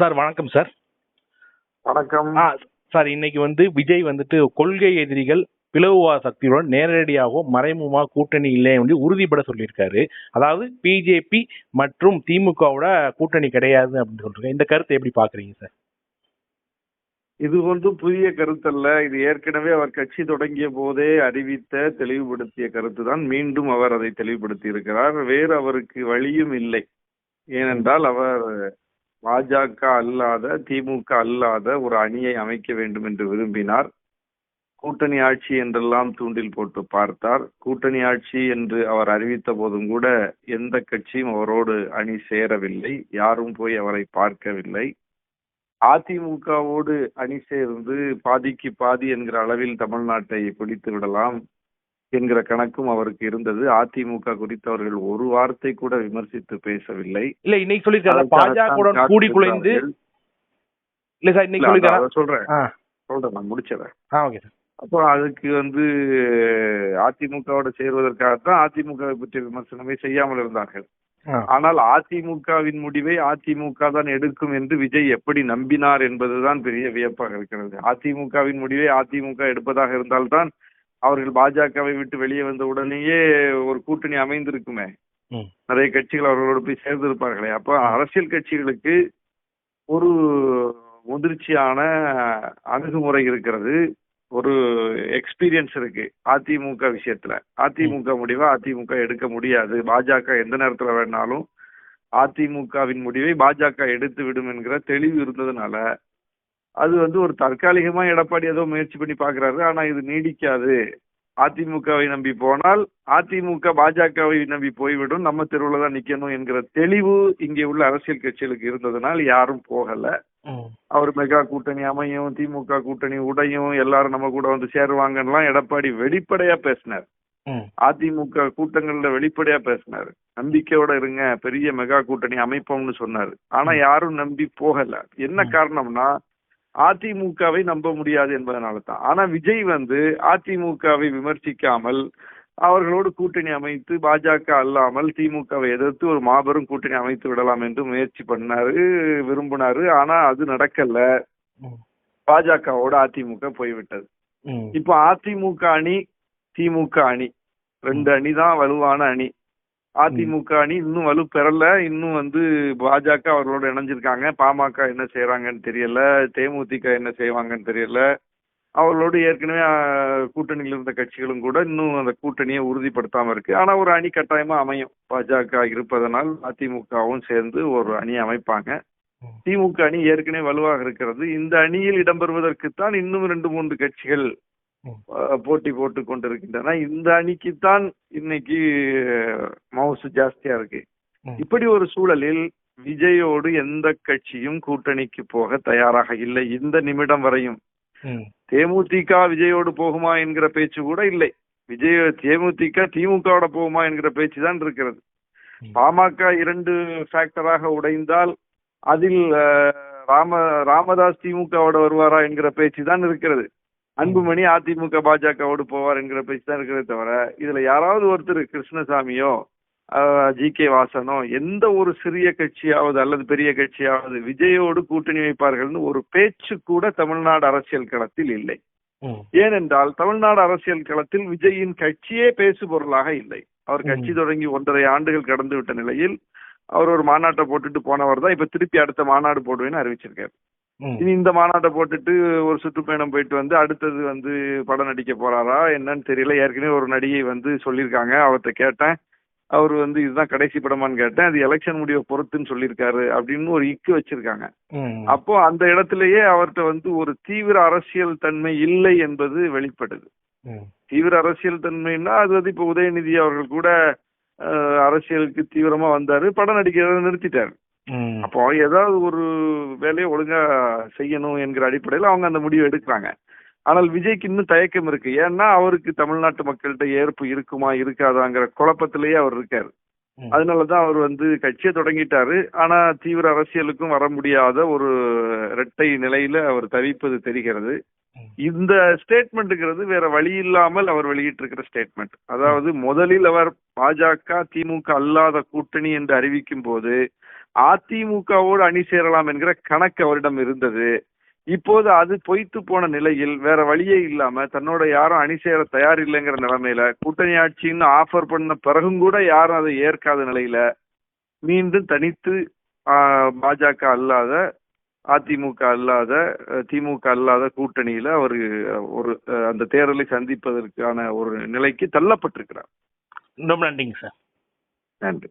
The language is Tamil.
சார் வணக்கம் சார். வணக்கம். சார் இன்னைக்கு விஜய் கொள்கை எதிரிகள் பிளவுவாத சக்தியுடன் நேரடியாகவும் மறைமுகமாக கூட்டணி இல்லை என்று உறுதிப்பட சொல்லியிருக்காரு. அதாவது பிஜேபி மற்றும் திமுகவோட கூட்டணி கிடையாது அப்படின்னு சொல்றாங்க. இந்த கருத்தை எப்படி பாக்குறீங்க சார்? இது புதிய கருத்தல்ல. இது ஏற்கனவே அவர் கட்சி தொடங்கிய போதே அறிவித்த தெளிவுபடுத்திய கருத்து தான். மீண்டும் அவர் அதை தெளிவுபடுத்தி இருக்கிறார். வேறு அவருக்கு வழியும் இல்லை. ஏனென்றால் அவர் பாஜக அல்லாத, திமுக அல்லாத ஒரு அணியை அமைக்க வேண்டும் என்று விரும்பினார். கூட்டணி ஆட்சி என்றெல்லாம் தூண்டில் போட்டு பார்த்தார். கூட்டணி ஆட்சி என்று அவர் அறிவித்த போதும் கூட எந்த கட்சியும் அவரோடு அணி சேரவில்லை. யாரும் போய் அவரை பார்க்கவில்லை. அதிமுகவோடு அணி சேர்ந்து பாதிக்கு பாதி என்கிற அளவில் தமிழ்நாட்டை பிடித்து விடலாம் என்கிற கணக்கும் அவருக்கு இருந்தது. அதிமுக குறித்து அவர்கள் ஒரு வார்த்தை கூட விமர்சித்து பேசவில்லை. இல்ல இன்னைக்கு சொல்லிருக்காங்க பாஜக கூடி குலைந்து. இல்ல சார் இன்னைக்கு சொல்லிருக்காங்க. சொல்றேன் நான் முடிச்சறேன். அப்போ அதுக்கு அதிமுகவோட சேருவதற்காகத்தான் அதிமுகவை பற்றிய விமர்சனமே செய்யாமல் இருந்தார்கள். ஆனால் அதிமுகவின் முடிவை அதிமுக தான் எடுக்கும் என்று விஜய் எப்படி நம்பினார் என்பதுதான் பெரிய வியப்பாக இருக்கிறது. அதிமுகவின் முடிவை அதிமுக எடுப்பதாக இருந்தால்தான் அவர்கள் பாஜகவை விட்டு வெளியே வந்த உடனேயே ஒரு கூட்டணி அமைந்திருக்குமே. நிறைய கட்சிகள் அவர்களோடு போய் சேர்ந்திருப்பார்களே. அப்ப அரசியல் கட்சிகளுக்கு ஒரு முதிர்ச்சியான அணுகுமுறை இருக்கிறது, ஒரு எக்ஸ்பீரியன்ஸ் இருக்கு. அதிமுக விஷயத்துல அதிமுக முடிவை அதிமுக எடுக்க முடியாது. பாஜக எந்த நேரத்துல வேணாலும் அதிமுகவின் முடிவை பாஜக எடுத்து விடும் என்கிற தெளிவு இருந்ததுனால அது ஒரு தற்காலிகமா எடப்பாடி ஏதோ முயற்சி பண்ணி பாக்குறாரு. ஆனா இது நீடிக்காது. அதிமுகவை நம்பி போனால் அதிமுக பாஜகவை நம்பி போய்விடும், நம்ம தெருவுல தான் நிக்கணும் என்கிற தெளிவு இங்கே உள்ள அரசியல் கட்சிகளுக்கு இருந்ததுனால் யாரும் போகல. அவர் மெகா கூட்டணி அமையும், திமுக கூட்டணி உடையும், எல்லாரும் நம்ம கூட சேருவாங்கலாம் எடப்பாடி வெளிப்படையா பேசினார். அதிமுக கூட்டங்கள்ல வெளிப்படையா பேசினார். நம்பிக்கையோட இருங்க, பெரிய மெகா கூட்டணி அமைப்போம்னு சொன்னாரு. ஆனா யாரும் நம்பி போகல. என்ன காரணம்னா அதிமுகவை நம்ப முடியாது என்பதனால தான். ஆனா விஜய் அதிமுகவை விமர்சிக்காமல் அவர்களோடு கூட்டணி அமைத்து பாஜக அல்லாமல் திமுகவை எதிர்த்து ஒரு மாபெரும் கூட்டணி அமைத்து விடலாம் என்று முயற்சி பண்ணாரு, விரும்பினாரு. ஆனா அது நடக்கல. பாஜகவோட அதிமுக போய்விட்டது. இப்ப அதிமுக அணி, திமுக அணி, ரெண்டு அணி தான் வலுவான அணி. அதிமுக அணி இன்னும் வலு பெறல. இன்னும் பாஜக அவர்களோட இணைஞ்சிருக்காங்க. பாமக என்ன செய்யறாங்கன்னு தெரியல, தேமுதிக என்ன செய்வாங்கன்னு தெரியல. அவர்களோடு ஏற்கனவே கூட்டணியில் இருந்த கட்சிகளும் கூட இன்னும் அந்த கூட்டணியை உறுதிப்படுத்தாம இருக்கு. ஆனா ஒரு அணி கட்டாயமா அமையும். பாஜக இருப்பதனால் அதிமுகவும் சேர்ந்து ஒரு அணி அமைப்பாங்க. திமுக அணி ஏற்கனவே வலுவாக இருக்கிறது. இந்த அணியில் இடம்பெறுவதற்குத்தான் இன்னும் 2-3 கட்சிகள் போட்டி போட்டு கொண்டிருக்கின்றன. இந்த அணிக்குத்தான் இன்னைக்கு மவுசு ஜாஸ்தியா இருக்கு. இப்படி ஒரு சூழலில் விஜயோடு எந்த கட்சியும் கூட்டணிக்கு போக தயாராக இல்லை இந்த நிமிடம் வரையும். தேமுதிக விஜயோடு போகுமா என்கிற பேச்சு கூட இல்லை. தேமுதிக திமுகவோட போகுமா என்கிற பேச்சு தான் இருக்கிறது. பாமக 2 ஃபேக்டராக உடைந்தால் அதில் ராமதாஸ் திமுகவோட வருவாரா என்கிற பேச்சு தான் இருக்கிறது. அன்புமணி அதிமுக பாஜகவோடு போவார் என்கிற பேச்சு தான் இருக்கிறதே தவிர இதுல யாராவது ஒருத்தர் கிருஷ்ணசாமியோ ஜி.கே. வாசனோ எந்த ஒரு சிறிய கட்சியாவது அல்லது பெரிய கட்சியாவது விஜயோடு கூட்டணி வைப்பார்கள்னு ஒரு பேச்சு கூட தமிழ்நாடு அரசியல் களத்தில் இல்லை. ஏனென்றால் தமிழ்நாடு அரசியல் களத்தில் விஜயின் கட்சியே பேசு பொருளாக இல்லை. அவர் கட்சி தொடங்கி 1.5 ஆண்டுகள் கடந்து விட்ட நிலையில் அவர் ஒரு மாநாட்டை போட்டுட்டு போனவர் தான் இப்ப திருப்பி அடுத்த மாநாடு போடுவேன்னு அறிவிச்சிருக்காரு. இனி இந்த மாநாட்டை போட்டுட்டு ஒரு சுற்றுப்பயணம் போயிட்டு அடுத்தது படம் நடிக்க போறாரா என்னன்னு தெரியல. ஏற்கனவே ஒரு நடிகை சொல்லியிருக்காங்க. அவர்கிட்ட கேட்டேன், அவரு இதுதான் கடைசி படமான்னு கேட்டேன். அது எலெக்ஷன் முடிவை பொறுத்துன்னு சொல்லியிருக்காரு அப்படின்னு ஒரு இக்கு வச்சிருக்காங்க. அப்போ அந்த இடத்திலேயே அவர்கிட்ட ஒரு தீவிர அரசியல் தன்மை இல்லை என்பது வெளிப்படுது. தீவிர அரசியல் தன்மைன்னா அது இப்ப உதயநிதி அவர்கள் கூட அரசியலுக்கு தீவிரமா வந்தாரு, படம் நடிக்கிறத நிறுத்திட்டாரு. அப்போ ஏதாவது ஒரு வேலையை ஒழுங்கா செய்யணும் என்கிற அடிப்படையில் அவங்க அந்த முடிவை எடுக்கிறாங்க. ஆனால் விஜய்க்கு இன்னும் தயக்கம் இருக்கு. ஏன்னா அவருக்கு தமிழ்நாட்டு மக்கள்கிட்ட ஏற்பு இருக்குமா இருக்காதாங்கிற குழப்பத்திலேயே அவர் இருக்காரு. அதனாலதான் அவர் கட்சியை தொடங்கிட்டாரு. ஆனா தீவிர அரசியலுக்கும் வர முடியாத ஒரு இரட்டை நிலையில அவர் தவிப்பது தெரிகிறது. இந்த ஸ்டேட்மெண்ட்ங்கிறது வேற வழி இல்லாமல் அவர் வெளியிட்டு இருக்கிற ஸ்டேட்மெண்ட். அதாவது முதலில் அவர் பாஜக திமுக அல்லாத கூட்டணி என்று அறிவிக்கும் போது அதிமுகவோடு அணி சேரலாம் என்கிற கணக்கு அவரிடம் இருந்தது. இப்போது அது பொய்த்து போன நிலையில் வேற வழியே இல்லாம தன்னோட யாரும் அணி சேர தயார் இல்லைங்கிற நிலைமையில கூட்டணி ஆட்சின்னு ஆஃபர் பண்ண பிறகும் கூட யாரும் அதை ஏற்காத நிலையில மீண்டும் தனித்து பாஜக அல்லாத, அதிமுக அல்லாத, திமுக அல்லாத கூட்டணியில அவர் ஒரு அந்த தேர்தலை சந்திப்பதற்கான ஒரு நிலைக்கு தள்ளப்பட்டிருக்கிறார். ரொம்ப நன்றிங்க சார். நன்றி.